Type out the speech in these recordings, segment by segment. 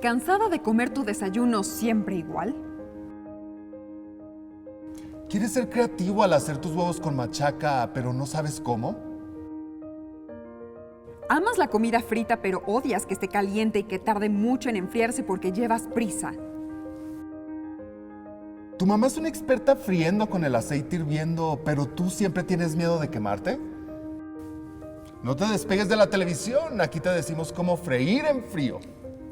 ¿Cansada de comer tu desayuno siempre igual? ¿Quieres ser creativo al hacer tus huevos con machaca, pero no sabes cómo? ¿Amas la comida frita pero odias que esté caliente y que tarde mucho en enfriarse porque llevas prisa? ¿Tu mamá es una experta friendo con el aceite hirviendo, pero tú siempre tienes miedo de quemarte? No te despegues de la televisión, aquí te decimos cómo freír en frío.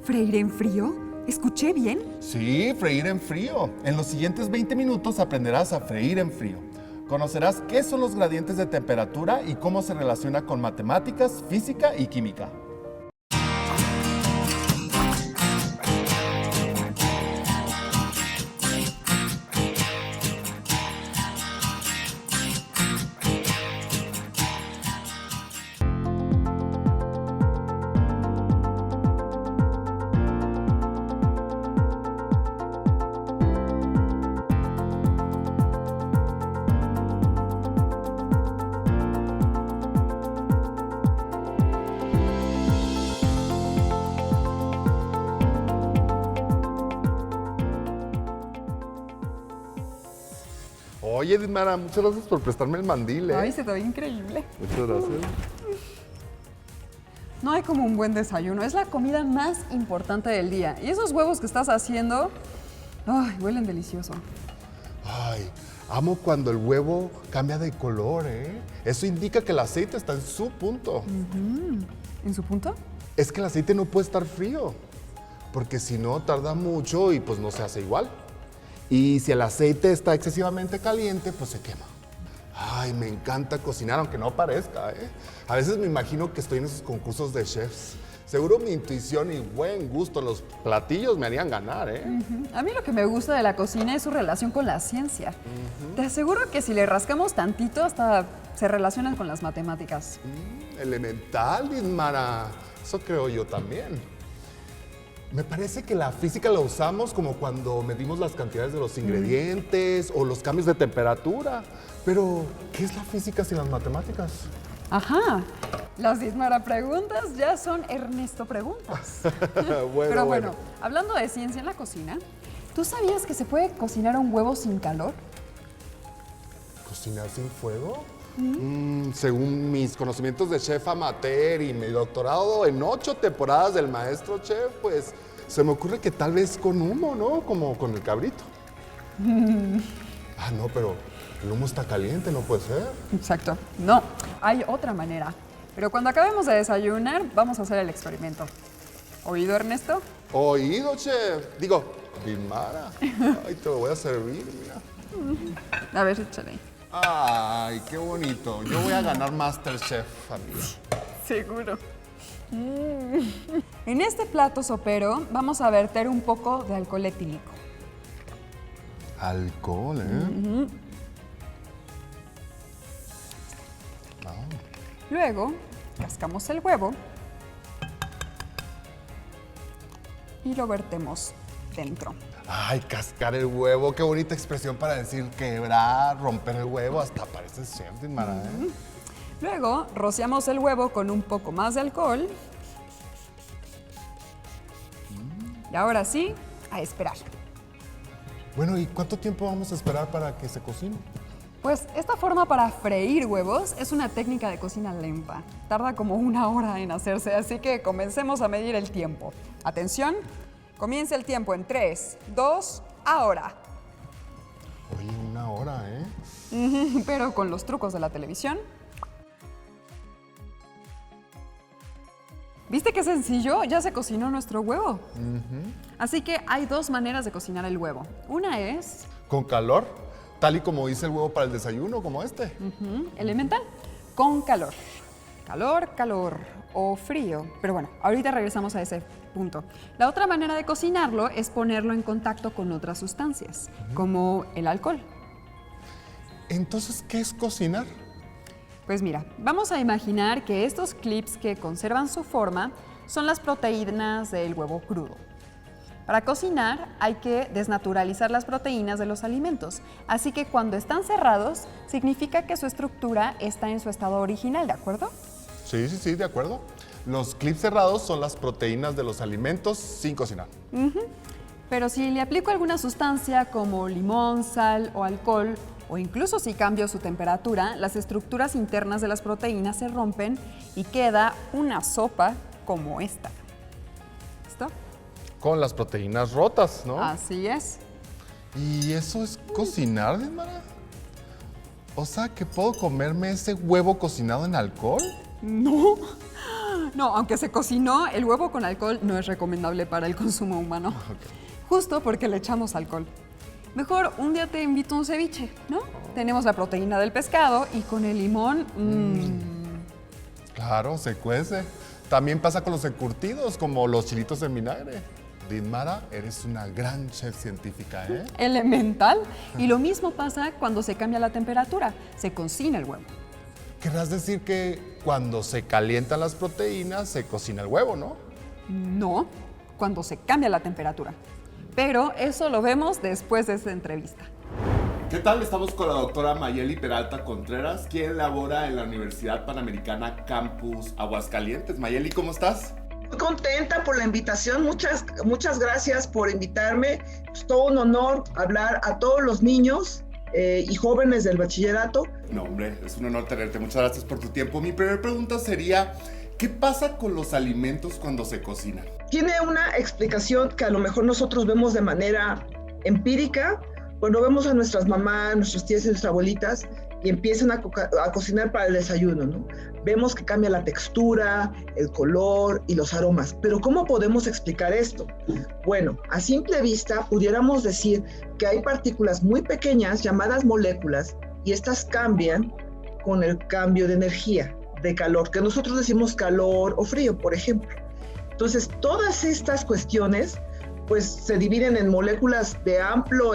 ¿Freír en frío? ¿Escuché bien? Sí, freír en frío. En los siguientes 20 minutos aprenderás a freír en frío. Conocerás qué son los gradientes de temperatura y cómo se relaciona con matemáticas, física y química. Oye, Dimara, muchas gracias por prestarme el mandil, ¿eh? Ay, se te ve increíble. Muchas gracias. No hay como un buen desayuno, es la comida más importante del día. Y esos huevos que estás haciendo, ay, huelen delicioso. Ay, amo cuando el huevo cambia de color, ¿eh? Eso indica que el aceite está en su punto. ¿En su punto? Es que el aceite no puede estar frío, porque si no tarda mucho y pues no se hace igual. Y si el aceite está excesivamente caliente, pues se quema. Ay, me encanta cocinar, aunque no parezca, ¿eh? A veces me imagino que estoy en esos concursos de chefs. Seguro mi intuición y buen gusto en los platillos me harían ganar, ¿eh? A mí lo que me gusta de la cocina es su relación con la ciencia. Te aseguro que si le rascamos tantito, hasta se relacionan con las matemáticas. Elemental, Dismara. Eso creo yo también. Me parece que la física la usamos como cuando medimos las cantidades de los ingredientes o los cambios de temperatura. Pero, ¿qué es la física sin las matemáticas? Ajá, las Dismara preguntas ya son Ernesto preguntas. Pero bueno, hablando de ciencia en la cocina, ¿tú sabías que se puede cocinar un huevo sin calor? ¿Cocinar sin fuego? Según mis conocimientos de chef amateur y mi doctorado en 8 temporadas del maestro chef, pues se me ocurre que tal vez con humo, ¿no? Como con el cabrito. Ah, no, pero el humo está caliente, no puede ser. Exacto. No, hay otra manera. Pero cuando acabemos de desayunar, vamos a hacer el experimento. ¿Oído, Ernesto? Oído, chef. Digo, Dimara. Ay, te lo voy a servir, mira. A ver, échale. Ay, qué bonito. Yo voy a ganar MasterChef, amiga. Seguro. En este plato sopero vamos a verter un poco de alcohol etílico. Alcohol, ¿eh? Luego, cascamos el huevo y lo vertemos dentro. Ay, cascar el huevo, qué bonita expresión para decir quebrar, romper el huevo, hasta parece chef, Dimara, ¿eh? Luego, rociamos el huevo con un poco más de alcohol. Y ahora sí, a esperar. Bueno, ¿y cuánto tiempo vamos a esperar para que se cocine? Pues esta forma para freír huevos es una técnica de cocina lenta. Tarda como 1 hora en hacerse, así que comencemos a medir el tiempo. Atención, comienza el tiempo en 3, 2, ahora. Oye, 1 hora, ¿eh? Pero con los trucos de la televisión. ¿Viste qué sencillo? Ya se cocinó nuestro huevo. Así que hay 2 maneras de cocinar el huevo. Una es ¿Con calor? Tal y como dice el huevo para el desayuno, como este. elemental, con calor. Calor, calor o frío. Pero bueno, ahorita regresamos a ese punto. La otra manera de cocinarlo es ponerlo en contacto con otras sustancias, como el alcohol. Entonces, ¿qué es cocinar? Pues mira, vamos a imaginar que estos clips que conservan su forma son las proteínas del huevo crudo. Para cocinar hay que desnaturalizar las proteínas de los alimentos, así que cuando están cerrados significa que su estructura está en su estado original, ¿de acuerdo? Sí, de acuerdo. Los clips cerrados son las proteínas de los alimentos sin cocinar. Pero si le aplico alguna sustancia como limón, sal o alcohol, o incluso si cambio su temperatura, las estructuras internas de las proteínas se rompen y queda una sopa como esta. ¿Listo? Con las proteínas rotas, ¿no? Así es. ¿Y eso es cocinar, Dismara? O sea, ¿que puedo comerme ese huevo cocinado en alcohol? No. No, aunque se cocinó, el huevo con alcohol no es recomendable para el consumo humano. Justo porque le echamos alcohol. Mejor un día te invito a un ceviche, ¿no? Tenemos la proteína del pescado y con el limón... Claro, se cuece. También pasa con los encurtidos, como los chilitos en vinagre. Dismara, eres una gran chef científica, ¿eh? Elemental. Y lo mismo pasa cuando se cambia la temperatura. Se cocina el huevo. Querrás decir que cuando se calientan las proteínas, se cocina el huevo, ¿no? No, cuando se cambia la temperatura. Pero eso lo vemos después de esta entrevista. ¿Qué tal? Estamos con la doctora Mayeli Peralta Contreras, quien labora en la Universidad Panamericana Campus Aguascalientes. Mayeli, ¿cómo estás? Muy contenta por la invitación, muchas gracias por invitarme. Es todo un honor hablar a todos los niños y jóvenes del bachillerato. No, hombre, es un honor tenerte. Muchas gracias por tu tiempo. Mi primera pregunta sería, ¿qué pasa con los alimentos cuando se cocinan? Tiene una explicación que a lo mejor nosotros vemos de manera empírica, cuando vemos a nuestras mamás, nuestras tías y nuestras abuelitas y empiezan a cocinar para el desayuno, ¿no? Vemos que cambia la textura, el color y los aromas. Pero ¿cómo podemos explicar esto? Bueno, a simple vista pudiéramos decir que hay partículas muy pequeñas llamadas moléculas y estas cambian con el cambio de energía, de calor, que nosotros decimos calor o frío, por ejemplo. Entonces, todas estas cuestiones pues se dividen en moléculas de amplio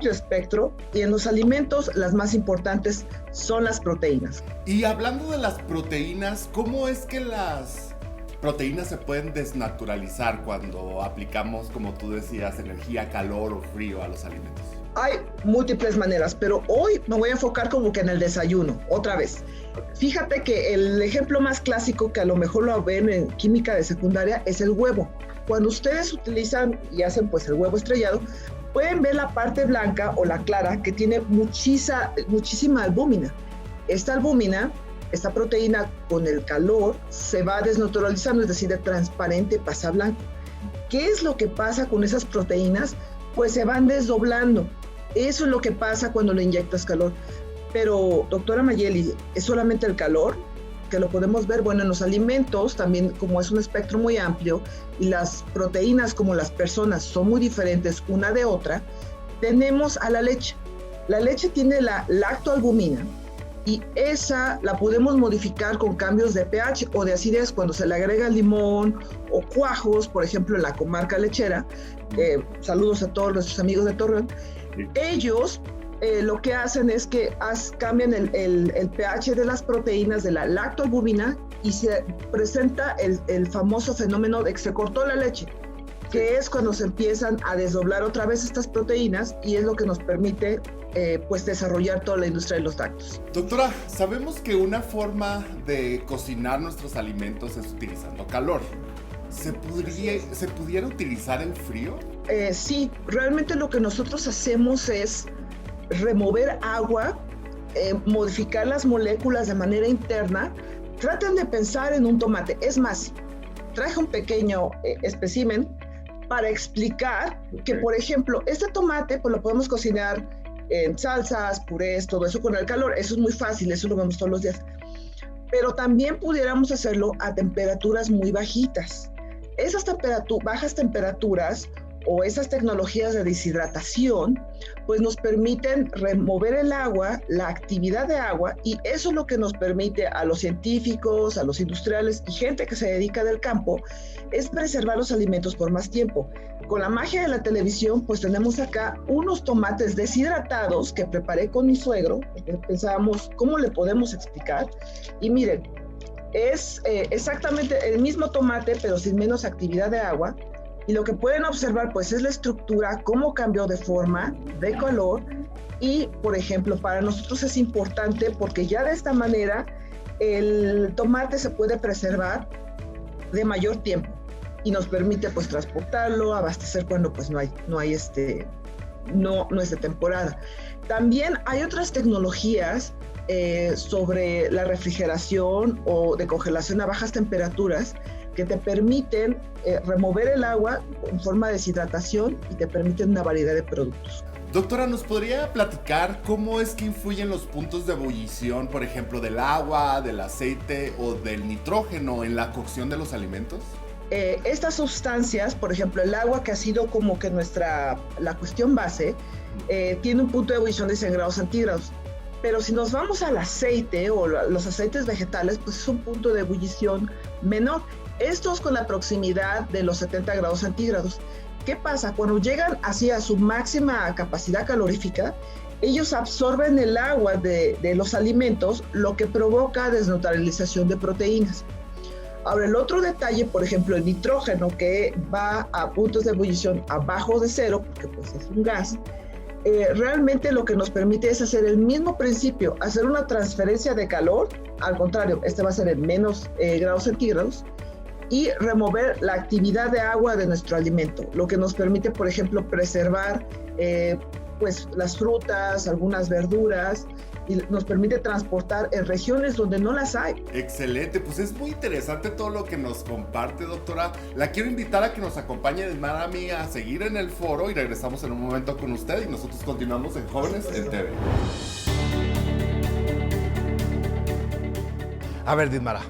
espectro y en los alimentos las más importantes son las proteínas. Y hablando de las proteínas, ¿cómo es que las proteínas se pueden desnaturalizar cuando aplicamos, como tú decías, energía, calor o frío a los alimentos? Hay múltiples maneras, pero hoy me voy a enfocar como que en el desayuno, otra vez. Fíjate que el ejemplo más clásico, que a lo mejor lo ven en química de secundaria, es el huevo. Cuando ustedes utilizan y hacen pues el huevo estrellado, pueden ver la parte blanca o la clara que tiene muchísima albúmina. Esta albúmina, esta proteína con el calor se va desnaturalizando, es decir, de transparente pasa a blanco. ¿Qué es lo que pasa con esas proteínas? Pues se van desdoblando. Eso es lo que pasa cuando le inyectas calor. Pero, doctora Mayeli, ¿es solamente el calor? Que lo podemos ver, bueno, en los alimentos también, como es un espectro muy amplio y las proteínas, como las personas, son muy diferentes una de otra, tenemos a la leche. La leche tiene la lactoalbumina y esa la podemos modificar con cambios de pH o de acidez cuando se le agrega limón o cuajos, por ejemplo, en la comarca lechera. Saludos a todos nuestros amigos de Torreón. Ellos lo que hacen es que cambian el pH de las proteínas de la lactoalbumina y se presenta el famoso fenómeno de que se cortó la leche, que es cuando se empiezan a desdoblar otra vez estas proteínas y es lo que nos permite pues desarrollar toda la industria de los lácteos. Doctora, sabemos que una forma de cocinar nuestros alimentos es utilizando calor. ¿Se pudiera utilizar el frío? Sí, realmente lo que nosotros hacemos es remover agua, modificar las moléculas de manera interna. Traten de pensar en un tomate. Es más, traje un pequeño espécimen para explicar que, por ejemplo, este tomate pues lo podemos cocinar en salsas, purés, todo eso con el calor. Eso es muy fácil, eso lo vemos todos los días. Pero también pudiéramos hacerlo a temperaturas muy bajitas. Esas bajas temperaturas o esas tecnologías de deshidratación, pues nos permiten remover el agua, la actividad de agua, y eso es lo que nos permite a los científicos, a los industriales y gente que se dedica del campo, es preservar los alimentos por más tiempo. Con la magia de la televisión, pues tenemos acá unos tomates deshidratados que preparé con mi suegro, porque pensábamos cómo le podemos explicar, y miren, es exactamente el mismo tomate, pero sin menos actividad de agua. Y lo que pueden observar pues es la estructura, cómo cambió de forma, de color y, por ejemplo, para nosotros es importante porque ya de esta manera el tomate se puede preservar de mayor tiempo y nos permite pues transportarlo, abastecer cuando pues no es de temporada. También hay otras tecnologías sobre la refrigeración o de congelación a bajas temperaturas que te permiten remover el agua en forma de deshidratación y te permiten una variedad de productos. Doctora, ¿nos podría platicar cómo es que influyen los puntos de ebullición, por ejemplo, del agua, del aceite o del nitrógeno en la cocción de los alimentos? Estas sustancias, por ejemplo, el agua, que ha sido como que la cuestión base, tiene un punto de ebullición de 100 grados centígrados. Pero si nos vamos al aceite o los aceites vegetales, pues es un punto de ebullición menor. Estos con la proximidad de los 70 grados centígrados. ¿Qué pasa? Cuando llegan así a su máxima capacidad calorífica, ellos absorben el agua de los alimentos, lo que provoca desnaturalización de proteínas. Ahora, el otro detalle, por ejemplo, el nitrógeno, que va a puntos de ebullición abajo de cero, porque pues es un gas, realmente lo que nos permite es hacer el mismo principio, hacer una transferencia de calor, al contrario, este va a ser en menos grados centígrados, y remover la actividad de agua de nuestro alimento, lo que nos permite, por ejemplo, preservar pues las frutas, algunas verduras, y nos permite transportar en regiones donde no las hay. Excelente, pues es muy interesante todo lo que nos comparte, doctora. La quiero invitar a que nos acompañe a mí a seguir en el foro y regresamos en un momento con usted y nosotros continuamos en Jóvenes en TV. A ver, Didmara,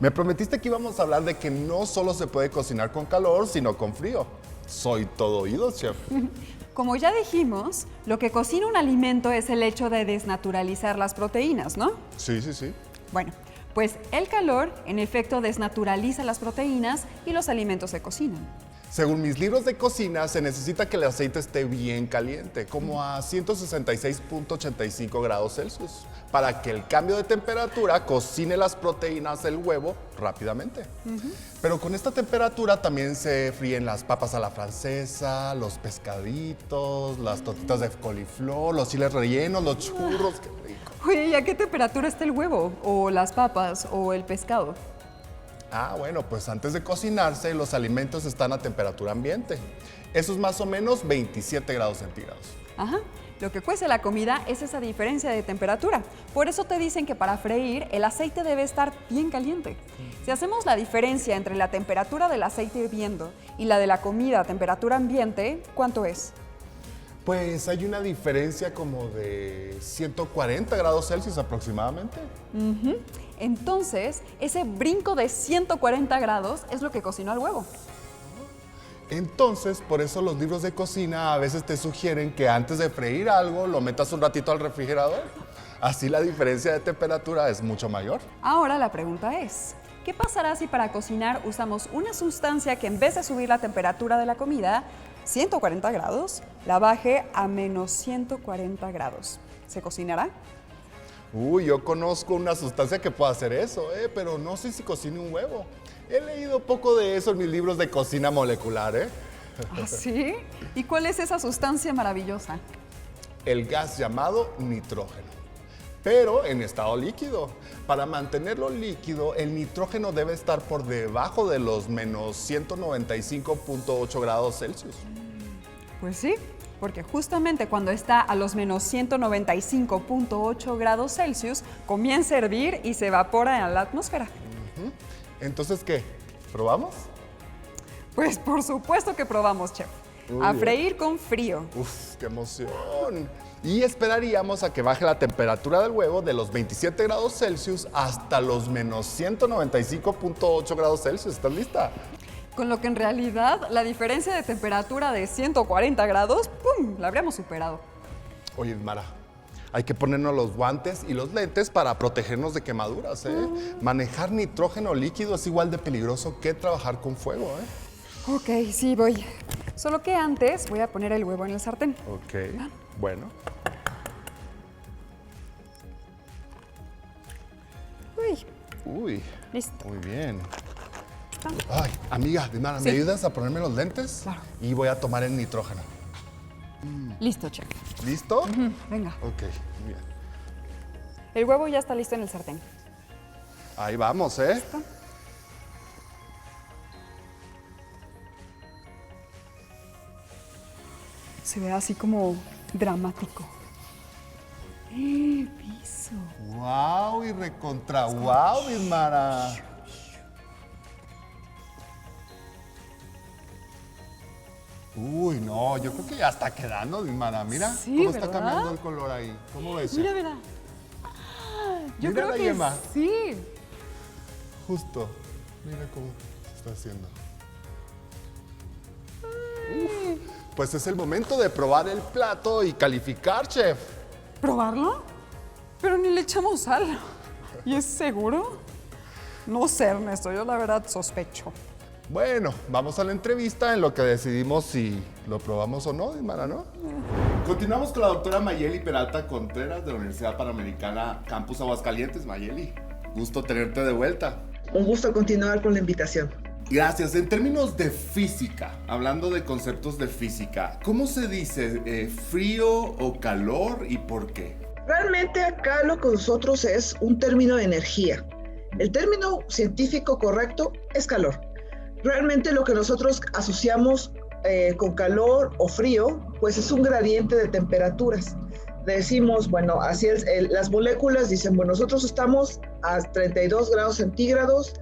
me prometiste que íbamos a hablar de que no solo se puede cocinar con calor, sino con frío. Soy todo oídos, chef. Como ya dijimos, lo que cocina un alimento es el hecho de desnaturalizar las proteínas, ¿no? Sí, sí, sí. Bueno, pues el calor, en efecto, desnaturaliza las proteínas y los alimentos se cocinan. Según mis libros de cocina, se necesita que el aceite esté bien caliente, como a 166.85 grados Celsius, para que el cambio de temperatura cocine las proteínas del huevo rápidamente. Pero con esta temperatura también se fríen las papas a la francesa, los pescaditos, las tortitas de coliflor, los chiles rellenos, los churros, qué rico. Oye, ¿y a qué temperatura está el huevo? ¿O las papas? ¿O el pescado? Ah, bueno, pues antes de cocinarse, los alimentos están a temperatura ambiente. Eso es más o menos 27 grados centígrados. Ajá. Lo que cuece la comida es esa diferencia de temperatura. Por eso te dicen que para freír el aceite debe estar bien caliente. Si hacemos la diferencia entre la temperatura del aceite hirviendo y la de la comida a temperatura ambiente, ¿cuánto es? Pues hay una diferencia como de 140 grados Celsius aproximadamente. Entonces, ese brinco de 140 grados es lo que cocinó el huevo. Entonces, por eso los libros de cocina a veces te sugieren que antes de freír algo lo metas un ratito al refrigerador. Así la diferencia de temperatura es mucho mayor. Ahora la pregunta es, ¿qué pasará si para cocinar usamos una sustancia que en vez de subir la temperatura de la comida, 140 grados, la baje a menos 140 grados? ¿Se cocinará? Uy, yo conozco una sustancia que puede hacer eso, pero no sé si cocine un huevo. He leído poco de eso en mis libros de cocina molecular, ¿Ah, sí? ¿Y cuál es esa sustancia maravillosa? El gas llamado nitrógeno, pero en estado líquido. Para mantenerlo líquido, el nitrógeno debe estar por debajo de los menos 195.8 grados Celsius. Pues sí, porque justamente cuando está a los menos 195.8 grados Celsius, comienza a hervir y se evapora en la atmósfera. Entonces, ¿qué? ¿Probamos? Pues por supuesto que probamos, chef. A freír con frío. ¡Uf, qué emoción! Y esperaríamos a que baje la temperatura del huevo de los 27 grados Celsius hasta los menos 195.8 grados Celsius. ¿Estás lista? Con lo que en realidad la diferencia de temperatura de 140 grados, ¡pum!, la habríamos superado. Oye, Mara, hay que ponernos los guantes y los lentes para protegernos de quemaduras, ¿eh? Manejar nitrógeno líquido es igual de peligroso que trabajar con fuego, ¿eh? Ok, sí, voy. Solo que antes voy a poner el huevo en el sartén. Ok, bueno. Uy, Listo. muy bien. Ay, amiga, Didmara, Sí. ¿me ayudas a ponerme los lentes? Claro. Y voy a tomar el nitrógeno. Listo, chef. ¿Listo? Venga. Ok, bien. El huevo ya está listo en el sartén. Ahí vamos, ¿eh? ¿Listo? Se ve así como dramático. Piso. ¡Wow! Y recontra wow, Ismara. Uy, no, yo creo que ya está quedando, Ismara. Mira Sí, cómo está ¿verdad? cambiando el color ahí. ¿Cómo ves? Mira, mira. Yo Mira creo la que yema. sí. Justo. Mira cómo se está haciendo. Pues es el momento de probar el plato y calificar, chef. ¿Probarlo? Pero ni le echamos sal. ¿Y es seguro? No sé, Ernesto, yo la verdad sospecho. Bueno, vamos a la entrevista en lo que decidimos si lo probamos o no, Ismara, ¿no? Continuamos con la doctora Mayeli Peralta Contreras de la Universidad Panamericana Campus Aguascalientes. Mayeli, gusto tenerte de vuelta. Un gusto continuar con la invitación. Gracias. En términos de física, hablando de conceptos de física, ¿cómo se dice frío o calor y por qué? Realmente acá lo que nosotros es un término de energía. El término científico correcto es calor. Realmente lo que nosotros asociamos con calor o frío, pues es un gradiente de temperaturas. Decimos, bueno, así es, las moléculas dicen, bueno, nosotros estamos a 32 grados centígrados,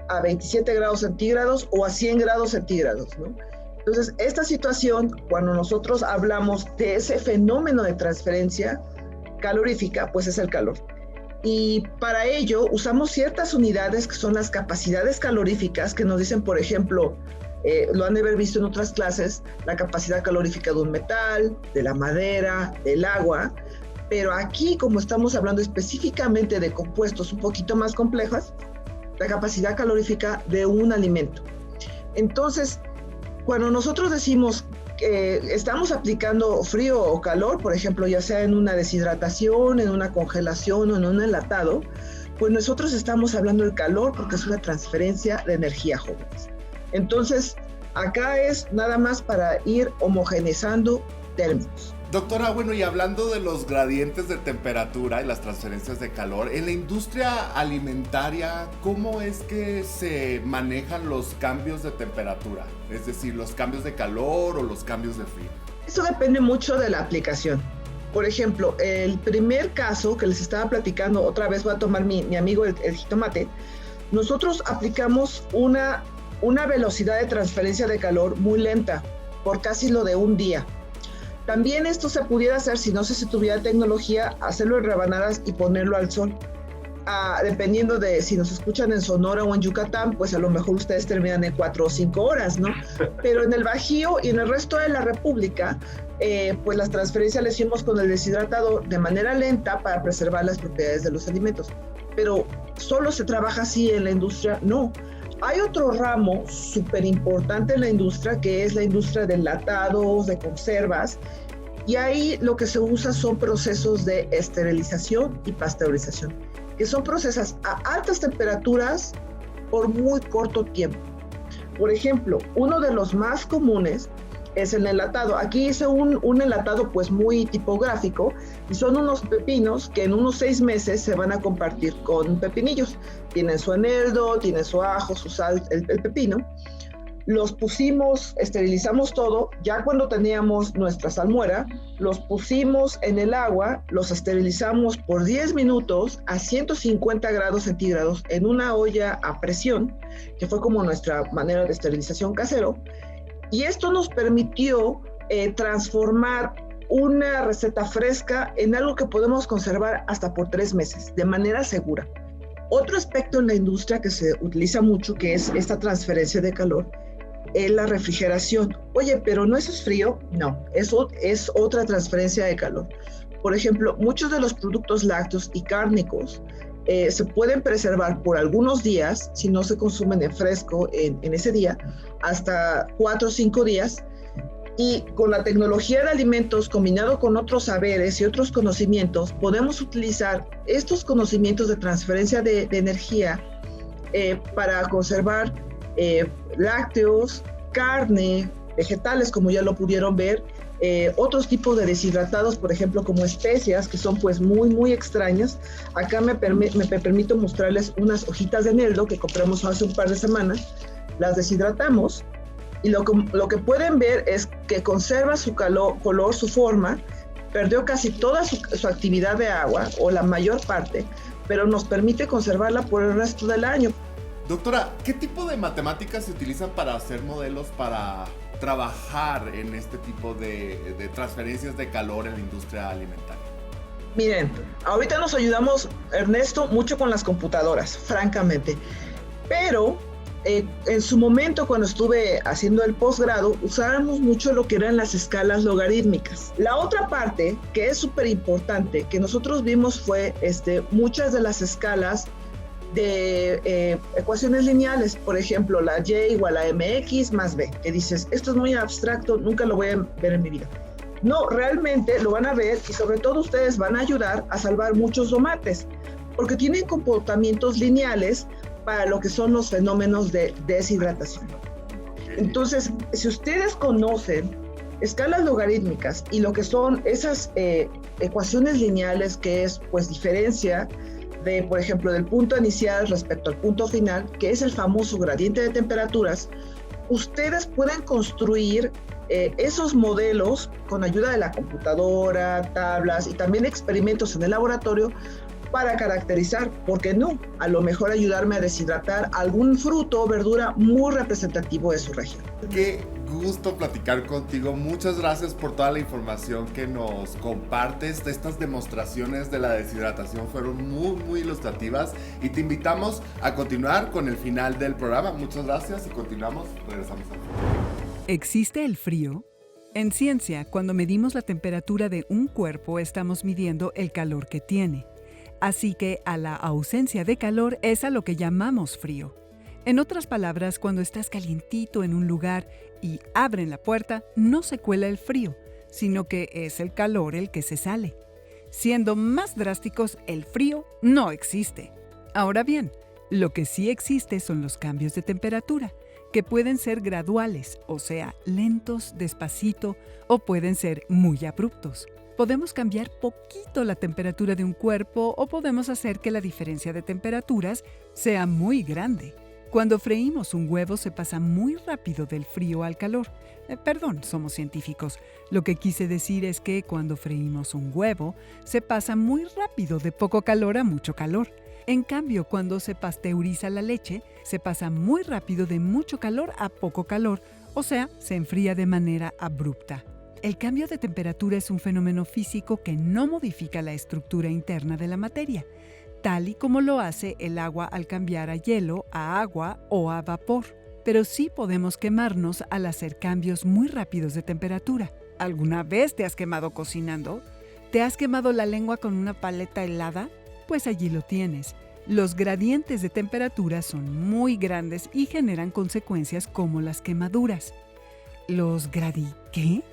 a 27 grados centígrados o a 100 grados centígrados, ¿no? Entonces, esta situación, cuando nosotros hablamos de ese fenómeno de transferencia calorífica, pues es el calor. Y para ello usamos ciertas unidades que son las capacidades caloríficas, que nos dicen, por ejemplo, lo han de haber visto en otras clases, la capacidad calorífica de un metal, de la madera, del agua, pero aquí, como estamos hablando específicamente de compuestos un poquito más complejos, la capacidad calorífica de un alimento. Entonces, cuando nosotros decimos que estamos aplicando frío o calor, por ejemplo, ya sea en una deshidratación, en una congelación o en un enlatado, pues nosotros estamos hablando del calor porque es una transferencia de energía, jóvenes. Entonces, acá es nada más para ir homogeneizando términos. Doctora, bueno, y hablando de los gradientes de temperatura y las transferencias de calor, en la industria alimentaria, ¿cómo es que se manejan los cambios de temperatura? Es decir, los cambios de calor o los cambios de frío. Eso depende mucho de la aplicación. Por ejemplo, el primer caso que les estaba platicando, otra vez voy a tomar mi amigo el jitomate, nosotros aplicamos una velocidad de transferencia de calor muy lenta, por casi lo de un día. También esto se pudiera hacer, si no se tuviera tecnología, hacerlo en rebanadas y ponerlo al sol. Dependiendo de si nos escuchan en Sonora o en Yucatán, pues a lo mejor ustedes terminan en 4 o 5 horas, ¿no? Pero en el Bajío y en el resto de la República, pues las transferencias las hicimos con el deshidratador de manera lenta para preservar las propiedades de los alimentos. Pero solo se trabaja así en la industria, no. Hay otro ramo súper importante en la industria, que es la industria de enlatados, de conservas, y ahí lo que se usa son procesos de esterilización y pasteurización, que son procesos a altas temperaturas por muy corto tiempo. Por ejemplo, uno de los más comunes es el enlatado. Aquí hice un enlatado pues muy tipográfico y son unos pepinos que en unos 6 meses se van a compartir con pepinillos. Tienen su eneldo, tienen su ajo, su sal, el pepino. Los pusimos, esterilizamos todo. Ya cuando teníamos nuestra salmuera, los pusimos en el agua, los esterilizamos por 10 minutos a 150 grados centígrados en una olla a presión, que fue como nuestra manera de esterilización casero. Y esto nos permitió transformar una receta fresca en algo que podemos conservar hasta por 3 meses, de manera segura. Otro aspecto en la industria que se utiliza mucho, que es esta transferencia de calor, es la refrigeración. Oye, pero ¿no eso es frío? No, eso es otra transferencia de calor. Por ejemplo, muchos de los productos lácteos y cárnicos se pueden preservar por algunos días, si no se consumen en fresco en ese día, hasta 4 o 5 días. Y con la tecnología de alimentos combinado con otros saberes y otros conocimientos, podemos utilizar estos conocimientos de transferencia de energía para conservar lácteos, carne, vegetales, como ya lo pudieron ver, otros tipos de deshidratados, por ejemplo, como especias, que son pues muy extrañas. Acá me permito mostrarles unas hojitas de eneldo que compramos hace un par de semanas. Las deshidratamos Y lo que pueden ver es que conserva su color, su forma, perdió casi toda su actividad de agua, o la mayor parte, pero nos permite conservarla por el resto del año. Doctora, ¿qué tipo de matemáticas se utilizan para hacer modelos para trabajar en este tipo de transferencias de calor en la industria alimentaria? Miren, ahorita nos ayudamos, Ernesto, mucho con las computadoras, francamente, pero en su momento, cuando estuve haciendo el posgrado, usábamos mucho lo que eran las escalas logarítmicas. La otra parte, que es súper importante, que nosotros vimos fue muchas de las escalas de ecuaciones lineales, por ejemplo, la y igual a mx más b, que dices, esto es muy abstracto, nunca lo voy a ver en mi vida. No, realmente lo van a ver, y sobre todo ustedes van a ayudar a salvar muchos tomates, porque tienen comportamientos lineales para lo que son los fenómenos de deshidratación. Entonces, si ustedes conocen escalas logarítmicas y lo que son esas ecuaciones lineales, que es pues diferencia de, por ejemplo, del punto inicial respecto al punto final, que es el famoso gradiente de temperaturas, ustedes pueden construir esos modelos con ayuda de la computadora, tablas y también experimentos en el laboratorio para caracterizar, ¿por qué no? A lo mejor ayudarme a deshidratar algún fruto o verdura muy representativo de su región. Qué gusto platicar contigo. Muchas gracias por toda la información que nos compartes. Estas demostraciones de la deshidratación fueron muy ilustrativas y te invitamos a continuar con el final del programa. Muchas gracias y continuamos. Regresamos al final. ¿Existe el frío? En ciencia, cuando medimos la temperatura de un cuerpo, estamos midiendo el calor que tiene. Así que a la ausencia de calor es a lo que llamamos frío. En otras palabras, cuando estás calientito en un lugar y abren la puerta, no se cuela el frío, sino que es el calor el que se sale. Siendo más drásticos, el frío no existe. Ahora bien, lo que sí existe son los cambios de temperatura, que pueden ser graduales, o sea, lentos, despacito, o pueden ser muy abruptos. Podemos cambiar poquito la temperatura de un cuerpo o podemos hacer que la diferencia de temperaturas sea muy grande. Cuando freímos un huevo se pasa muy rápido del frío al calor. Perdón, somos científicos. Lo que quise decir es que cuando freímos un huevo se pasa muy rápido de poco calor a mucho calor. En cambio, cuando se pasteuriza la leche, se pasa muy rápido de mucho calor a poco calor, o sea, se enfría de manera abrupta. El cambio de temperatura es un fenómeno físico que no modifica la estructura interna de la materia, tal y como lo hace el agua al cambiar a hielo, a agua o a vapor. Pero sí podemos quemarnos al hacer cambios muy rápidos de temperatura. ¿Alguna vez te has quemado cocinando? ¿Te has quemado la lengua con una paleta helada? Pues allí lo tienes. Los gradientes de temperatura son muy grandes y generan consecuencias como las quemaduras. ¿Qué?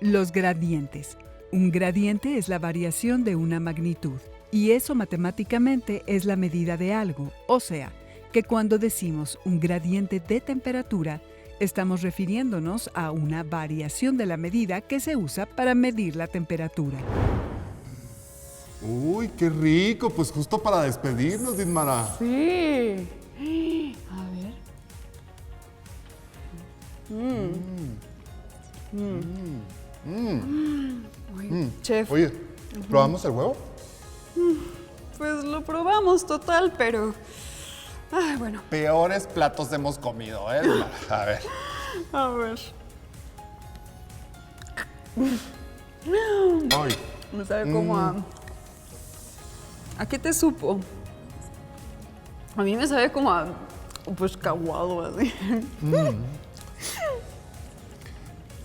Los gradientes. Un gradiente es la variación de una magnitud, y eso matemáticamente es la medida de algo, o sea, que cuando decimos un gradiente de temperatura, estamos refiriéndonos a una variación de la medida que se usa para medir la temperatura. Uy, qué rico, pues justo para despedirnos, Didmara. Sí. A ver. Uy, chef. Oye, ¿probamos el huevo? Pues lo probamos total, pero... Ay, bueno. Peores platos hemos comido, ¿eh? A ver. A ver. Ay. Me sabe como a... ¿A qué te supo? A mí me sabe como a... pues caguado, así.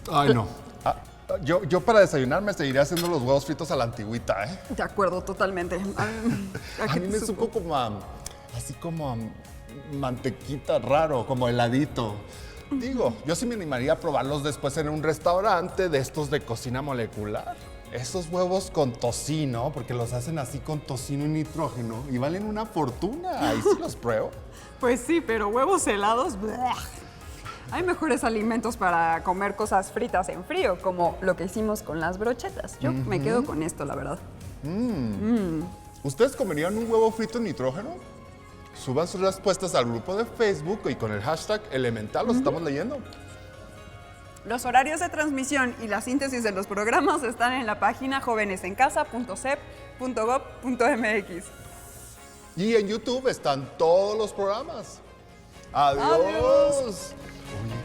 Ay, no. Yo para desayunar me seguiría haciendo los huevos fritos a la antigüita, ¿eh? De acuerdo, totalmente. A mí me supo como a... así como a mantequita raro, como heladito. Digo, yo sí me animaría a probarlos después en un restaurante de estos de cocina molecular. Esos huevos con tocino, porque los hacen así con tocino y nitrógeno y valen una fortuna. Ahí sí los pruebo. Pues sí, pero huevos helados... ¡bleh! Hay mejores alimentos para comer cosas fritas en frío, como lo que hicimos con las brochetas. Yo me quedo con esto, la verdad. ¿Ustedes comerían un huevo frito en nitrógeno? Suban sus respuestas al grupo de Facebook y con el hashtag Elemental los estamos leyendo. Los horarios de transmisión y la síntesis de los programas están en la página jovenesencasa.cep.gov.mx. Y en YouTube están todos los programas. Adiós. Adiós. Oye,